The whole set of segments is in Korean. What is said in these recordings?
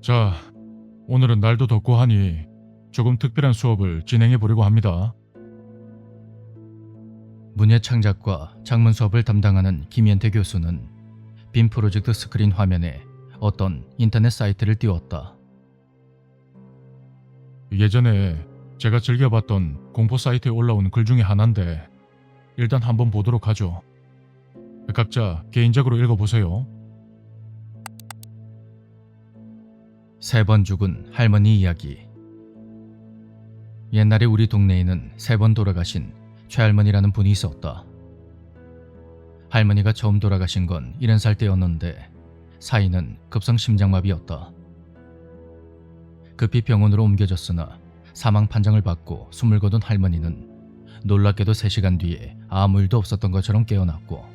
자, 오늘은 날도 덥고 하니 조금 특별한 수업을 진행해 보려고 합니다. 문예 창작과 작문 수업을 담당하는 김현태 교수는 빔 프로젝트 스크린 화면에 어떤 인터넷 사이트를 띄웠다. 예전에 제가 즐겨봤던 공포 사이트에 올라온 글 중에 하나인데 일단 한번 보도록 하죠. 각자 개인적으로 읽어보세요. 3번 죽은 할머니 이야기. 옛날에 우리 동네에는 3번 돌아가신 최할머니라는 분이 있었다. 할머니가 처음 돌아가신 건 70살 때였는데 사인은 급성 심장마비였다. 급히 병원으로 옮겨졌으나 사망 판정을 받고 숨을 거둔 할머니는 놀랍게도 3시간 뒤에 아무 일도 없었던 것처럼 깨어났고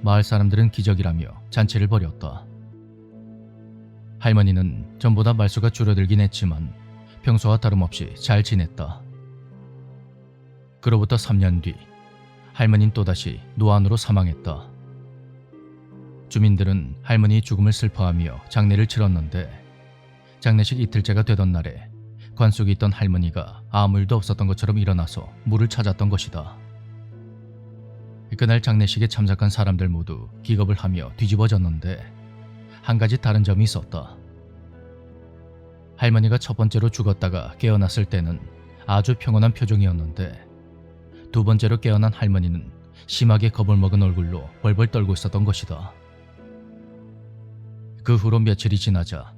마을 사람들은 기적이라며 잔치를 벌였다. 할머니는 전보다 말수가 줄어들긴 했지만 평소와 다름없이 잘 지냈다. 그로부터 3년 뒤 할머니는 또다시 노안으로 사망했다. 주민들은 할머니의 죽음을 슬퍼하며 장례를 치렀는데 장례식 이틀째가 되던 날에 관 속에 있던 할머니가 아무 일도 없었던 것처럼 일어나서 물을 찾았던 것이다. 그날 장례식에 참석한 사람들 모두 기겁을 하며 뒤집어졌는데 한 가지 다른 점이 있었다. 할머니가 첫 번째로 죽었다가 깨어났을 때는 아주 평온한 표정이었는데 두 번째로 깨어난 할머니는 심하게 겁을 먹은 얼굴로 벌벌 떨고 있었던 것이다. 그 후로 며칠이 지나자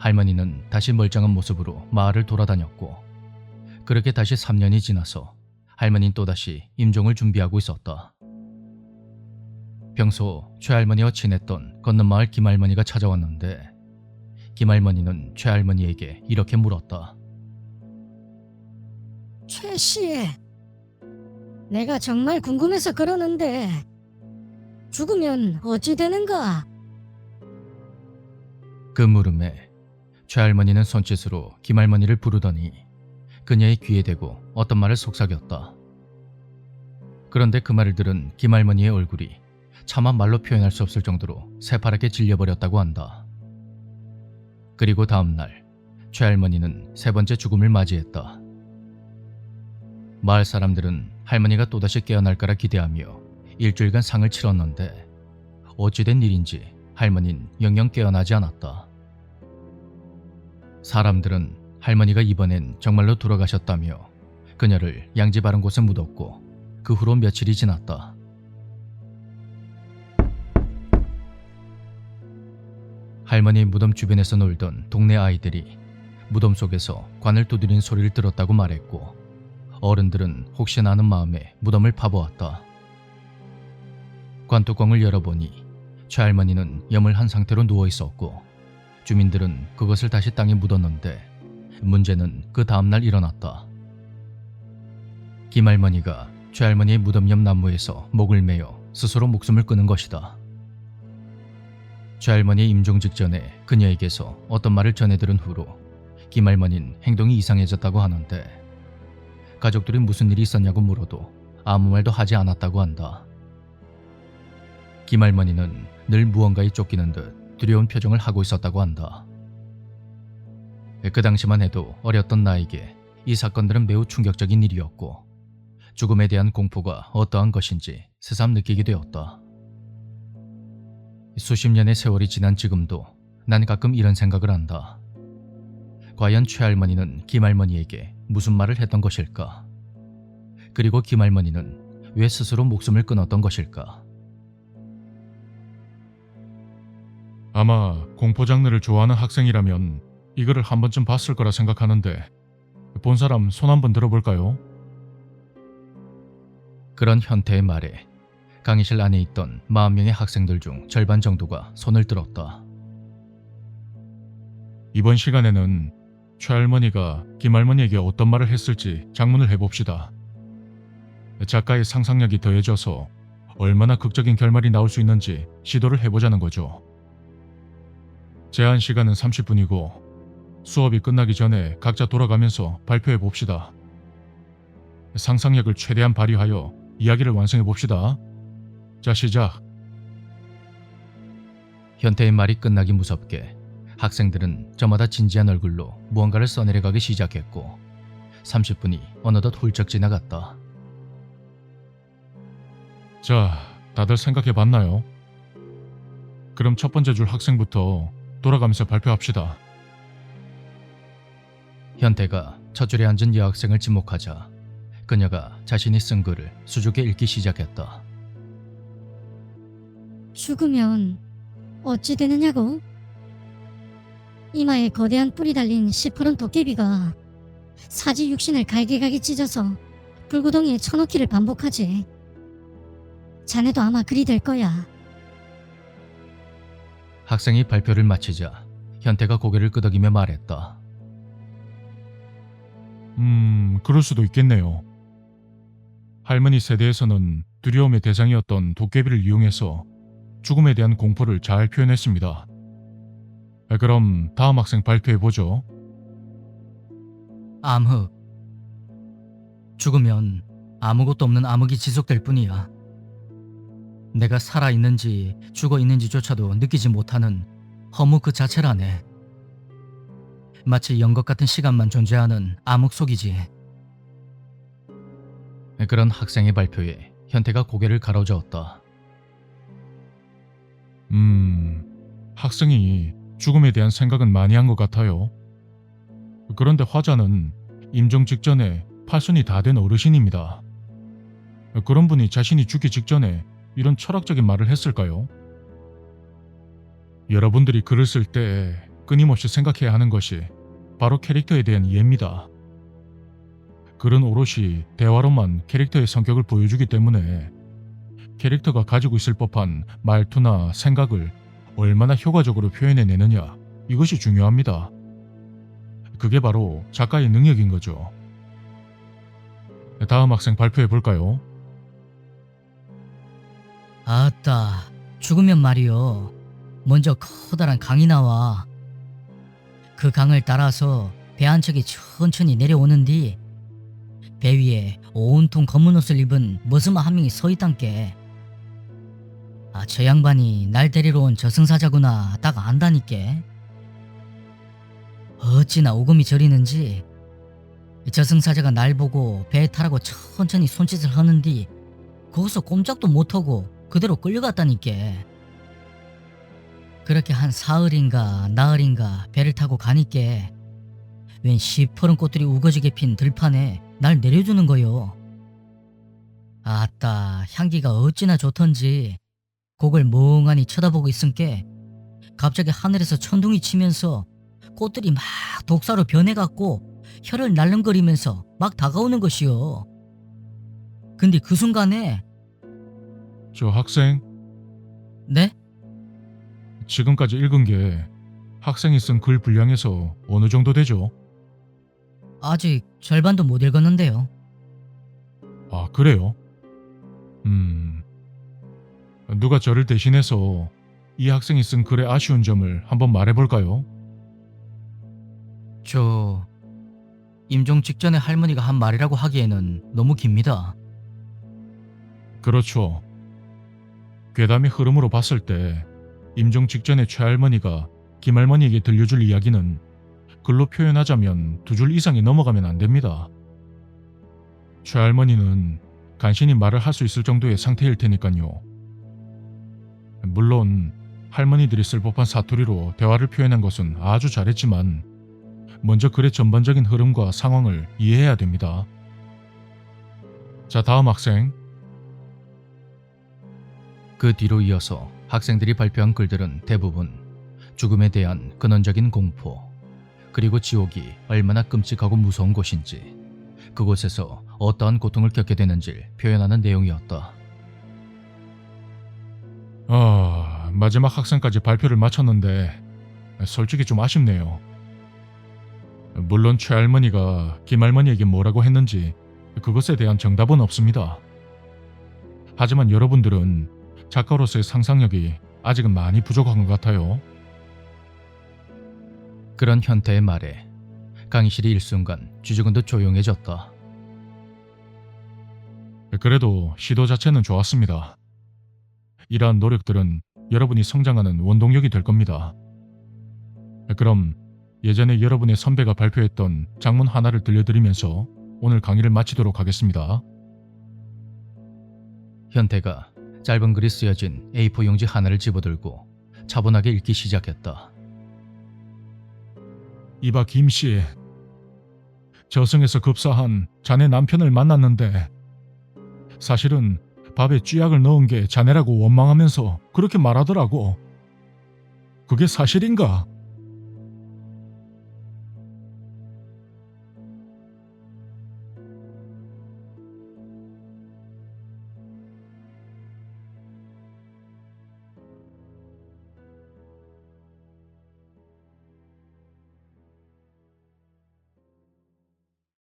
할머니는 다시 멀쩡한 모습으로 마을을 돌아다녔고 그렇게 다시 3년이 지나서 할머니는 또다시 임종을 준비하고 있었다. 평소 최할머니와 친했던 건너마을 김할머니가 찾아왔는데 김할머니는 최할머니에게 이렇게 물었다. 최씨, 내가 정말 궁금해서 그러는데 죽으면 어찌 되는가? 그 물음에 최할머니는 손짓으로 김할머니를 부르더니 그녀의 귀에 대고 어떤 말을 속삭였다. 그런데 그 말을 들은 김할머니의 얼굴이 차마 말로 표현할 수 없을 정도로 새파랗게 질려버렸다고 한다. 그리고 다음날 최할머니는 3번째 죽음을 맞이했다. 마을 사람들은 할머니가 또다시 깨어날 거라 기대하며 일주일간 상을 치렀는데 어찌된 일인지 할머니는 영영 깨어나지 않았다. 사람들은 할머니가 이번엔 정말로 돌아가셨다며 그녀를 양지 바른 곳에 묻었고 그 후로 며칠이 지났다. 할머니 무덤 주변에서 놀던 동네 아이들이 무덤 속에서 관을 두드리는 소리를 들었다고 말했고 어른들은 혹시나 하는 마음에 무덤을 파보았다. 관뚜껑을 열어보니 최할머니는 염을 한 상태로 누워있었고 주민들은 그것을 다시 땅에 묻었는데 문제는 그 다음날 일어났다. 김할머니가 최할머니의 무덤 옆 나무에서 목을 매어 스스로 목숨을 끊은 것이다. 최할머니의 임종 직전에 그녀에게서 어떤 말을 전해들은 후로 김할머니는 행동이 이상해졌다고 하는데 가족들이 무슨 일이 있었냐고 물어도 아무 말도 하지 않았다고 한다. 김할머니는 늘 무언가에 쫓기는 듯 두려운 표정을 하고 있었다고 한다. 그 당시만 해도 어렸던 나에게 이 사건들은 매우 충격적인 일이었고 죽음에 대한 공포가 어떠한 것인지 새삼 느끼게 되었다. 수십 년의 세월이 지난 지금도 난 가끔 이런 생각을 한다. 과연 최할머니는 김할머니에게 무슨 말을 했던 것일까? 그리고 김할머니는 왜 스스로 목숨을 끊었던 것일까? 아마 공포 장르를 좋아하는 학생이라면 이 글을 한 번쯤 봤을 거라 생각하는데 본 사람 손 한번 들어볼까요? 그런 현태의 말에 강의실 안에 있던 40명의 학생들 중 절반 정도가 손을 들었다. 이번 시간에는 최할머니가 김할머니에게 어떤 말을 했을지 작문을 해봅시다. 작가의 상상력이 더해져서 얼마나 극적인 결말이 나올 수 있는지 시도를 해보자는 거죠. 제한 시간은 30분이고 수업이 끝나기 전에 각자 돌아가면서 발표해 봅시다. 상상력을 최대한 발휘하여 이야기를 완성해 봅시다. 자, 시작. 현태의 말이 끝나기 무섭게 학생들은 저마다 진지한 얼굴로 무언가를 써내려가기 시작했고 30분이 어느덧 훌쩍 지나갔다. 자, 다들 생각해 봤나요? 그럼 첫 번째 줄 학생부터 돌아가면서 발표합시다. 현태가 첫 줄에 앉은 여학생을 지목하자 그녀가 자신이 쓴 글을 수줍게 읽기 시작했다. 죽으면 어찌 되느냐고? 이마에 거대한 뿔이 달린 시퍼런 도깨비가 사지 육신을 갈기갈기 찢어서 불구덩이에 쳐넣기를 반복하지. 자네도 아마 그리 될 거야. 학생이 발표를 마치자 현태가 고개를 끄덕이며 말했다. 그럴 수도 있겠네요. 할머니 세대에서는 두려움의 대상이었던 도깨비를 이용해서 죽음에 대한 공포를 잘 표현했습니다. 그럼 다음 학생 발표해보죠. 암흑. 죽으면 아무것도 없는 암흑이 지속될 뿐이야. 내가 살아있는지 죽어있는지조차도 느끼지 못하는 허무 그 자체라네. 마치 연것 같은 시간만 존재하는 암흑 속이지. 그런 학생의 발표에 현태가 고개를 가로저었다. 학생이 죽음에 대한 생각은 많이 한 것 같아요. 그런데 화자는 임종 직전에 팔순이 다 된 어르신입니다. 그런 분이 자신이 죽기 직전에 이런 철학적인 말을 했을까요? 여러분들이 글을 쓸 때 끊임없이 생각해야 하는 것이 바로 캐릭터에 대한 이해입니다. 글은 오롯이 대화로만 캐릭터의 성격을 보여주기 때문에 캐릭터가 가지고 있을 법한 말투나 생각을 얼마나 효과적으로 표현해내느냐, 이것이 중요합니다. 그게 바로 작가의 능력인 거죠. 다음 학생 발표해볼까요? 아따, 죽으면 말이요. 먼저 커다란 강이 나와. 그 강을 따라서 배 한 척이 천천히 내려오는 뒤 배 위에 온통 검은 옷을 입은 머스마 한 명이 서 있단께. 아, 저 양반이 날 데리러 온 저승사자구나 딱 안다니께. 어찌나 오금이 저리는지 저승사자가 날 보고 배에 타라고 천천히 손짓을 하는 뒤 거기서 꼼짝도 못하고 그대로 끌려갔다니께. 그렇게 한 사흘인가 나흘인가 배를 타고 가니께 웬 시퍼런 꽃들이 우거지게 핀 들판에 날 내려주는 거요. 아따, 향기가 어찌나 좋던지 그걸 멍하니 쳐다보고 있은께 갑자기 하늘에서 천둥이 치면서 꽃들이 막 독사로 변해갖고 혀를 날름거리면서 막 다가오는 것이요. 근데 그 순간에 저 학생, 네? 지금까지 읽은 게 학생이 쓴 글 분량에서 어느 정도 되죠? 아직 절반도 못 읽었는데요. 아, 그래요? 누가 저를 대신해서 이 학생이 쓴 글의 아쉬운 점을 한번 말해볼까요? 저 임종 직전에 할머니가 한 말이라고 하기에는 너무 깁니다. 그렇죠. 괴담의 흐름으로 봤을 때 임종 직전에 최할머니가 김할머니에게 들려줄 이야기는 글로 표현하자면 2줄 이상이 넘어가면 안 됩니다. 최할머니는 간신히 말을 할 수 있을 정도의 상태일 테니까요. 물론 할머니들이 쓸 법한 사투리로 대화를 표현한 것은 아주 잘했지만 먼저 글의 전반적인 흐름과 상황을 이해해야 됩니다. 자, 다음 학생. 그 뒤로 이어서 학생들이 발표한 글들은 대부분 죽음에 대한 근원적인 공포, 그리고 지옥이 얼마나 끔찍하고 무서운 곳인지, 그곳에서 어떠한 고통을 겪게 되는지를 표현하는 내용이었다. 마지막 학생까지 발표를 마쳤는데 솔직히 좀 아쉽네요. 물론 최할머니가 김할머니에게 뭐라고 했는지 그것에 대한 정답은 없습니다. 하지만 여러분들은 작가로서의 상상력이 아직은 많이 부족한 것 같아요. 그런 현태의 말에 강의실이 일순간 쥐죽은 듯 조용해졌다. 그래도 시도 자체는 좋았습니다. 이러한 노력들은 여러분이 성장하는 원동력이 될 겁니다. 그럼 예전에 여러분의 선배가 발표했던 장문 하나를 들려드리면서 오늘 강의를 마치도록 하겠습니다. 현태가 짧은 글이 쓰여진 A4 용지 하나를 집어들고 차분하게 읽기 시작했다. 이봐 김씨, 저승에서 급사한 자네 남편을 만났는데 사실은 밥에 쥐약을 넣은 게 자네라고 원망하면서 그렇게 말하더라고. 그게 사실인가?